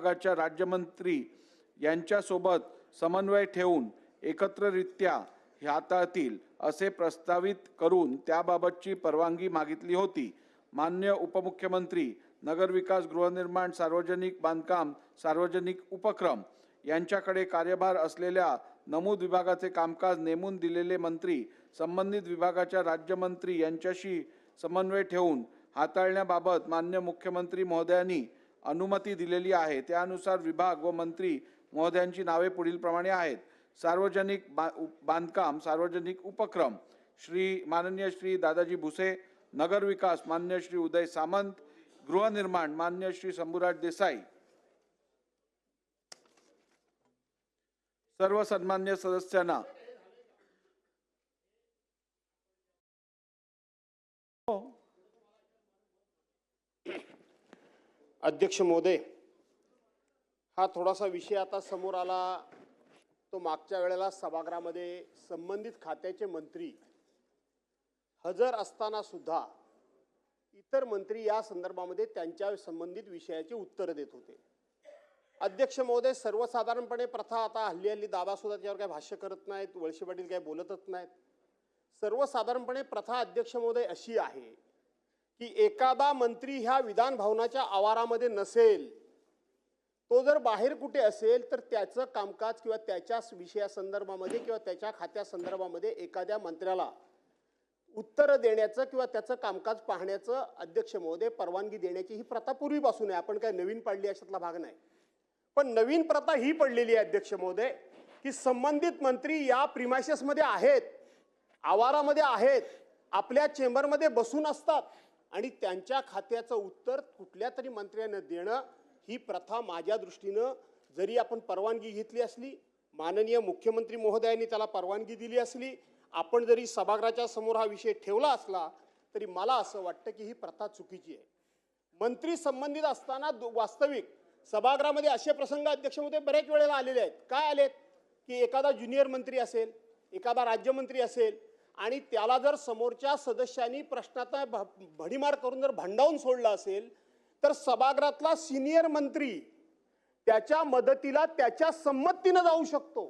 विभागाच्या राज्यमंत्री यांच्यासोबत समन्वय ठेवून एकत्रित्या हाताळतील असे प्रस्तावित करून त्याबाबतची परवानगी मागितली होती। माननीय उपमुख्यमंत्री, नगरविकास, गृहनिर्माण, सार्वजनिक बांधकाम, सार्वजनिक उपक्रम यांच्याकडे कार्यभार असलेल्या नमूद विभागाचे कामकाज नेमून दिलेले मंत्री संबंधित विभागाच्या राज्यमंत्री यांच्याशी समन्वय ठेवून हाताळण्याबाबत माननीय मुख्यमंत्री महोदयांनी अनुमती दिलेली आहे। त्यानुसार विभाग व मंत्री महोदयांची नावे पुढील प्रमाणे आहेत। सार्वजनिक बांधकाम, सार्वजनिक उपक्रम माननीय श्री दादाजी भुसे, नगर विकास माननीय श्री उदय सामंत, गृहनिर्माण माननीय श्री शंभूराज देसाई। सर्व सन्मान्य सदस्यांना अध्यक्ष महोदय, हा थोडासा विषय आता समोर आला तो मागच्या वेळेला सभागृहामध्ये संबंधित खात्याचे मंत्री हजर असताना सुद्धा इतर मंत्री या संदर्भामध्ये त्यांच्या संबंधित विषयाची उत्तर देत होते। अध्यक्ष महोदय, सर्वसाधारणपणे प्रथा आता हल्ली दादा सुद्धा त्यावर काही भाष्य करत नाहीत, वळसे पाटील काही बोलतच नाहीत। सर्वसाधारणपणे प्रथा अध्यक्ष महोदय अशी आहे की एखादा मंत्री ह्या विधान भवनाच्या आवारामध्ये नसेल, तो जर बाहेर कुठे असेल तर त्याचं कामकाज किंवा त्याच्या विषयासंदर्भामध्ये किंवा त्याच्या खात्यासंदर्भामध्ये एखाद्या मंत्र्याला उत्तर देण्याचं किंवा त्याचं कामकाज पाहण्याचं अध्यक्ष महोदय परवानगी देण्याची ही प्रथा पूर्वीपासून आहे। आपण काय नवीन पाडली अशातला भाग नाही। पण नवीन प्रथा ही पडलेली आहे अध्यक्ष महोदय की संबंधित मंत्री या प्रिमायसेसमध्ये आहेत, आवारामध्ये आहेत, आपल्या चेंबरमध्ये बसून असतात आणि त्यांच्या खात्याचं उत्तर कुठल्या तरी मंत्र्याने देणं ही प्रथा माझ्या दृष्टीनं, जरी आपण परवानगी घेतली असली, माननीय मुख्यमंत्री महोदयांनी त्याला परवानगी दिली असली, आपण जरी सभागृहाच्या समोर हा विषय ठेवला असला, तरी मला असं वाटतं की ही प्रथा चुकीची आहे। मंत्री संबंधित असताना वास्तविक सभागृहामध्ये असे प्रसंग अध्यक्ष महोदय बरेच वेळेला आलेले आहेत। काय आलेत की एखादा ज्युनियर मंत्री असेल, एखादा राज्यमंत्री असेल आणि त्याला जर समोरच्या सदस्यांनी प्रश्नाचा भडीमार करून जर भांडावून सोडला असेल तर सभागृहातला सिनियर मंत्री त्याच्या मदतीला त्याच्या संमतीने जाऊ शकतो,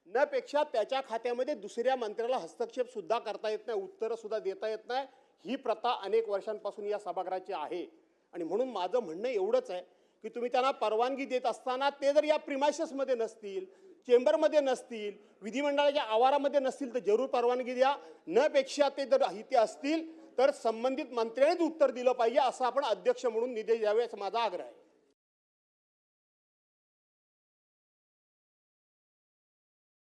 न पेक्षा त्याच्या खात्यामध्ये दुसऱ्या मंत्र्याला हस्तक्षेप सुद्धा करता येत नाही, उत्तर सुद्धा देता येत नाही। ही प्रथा अनेक वर्षांपासून या सभागृहाची आहे आणि म्हणून माझं म्हणणं एवढंच आहे की तुम्ही त्यांना परवानगी देत असताना ते जर या प्रिमायसेसमध्ये नसतील, चेंबरमध्ये नसतील, विधिमंडळाच्या आवारामध्ये नसतील तर जरूर परवानगी द्या, न पेक्षा ते जर इथे असतील तर संबंधित मंत्र्यांनीच उत्तर दिलं पाहिजे, असं आपण अध्यक्ष म्हणून निर्देश द्यावे असा माझा आग्रह आहे।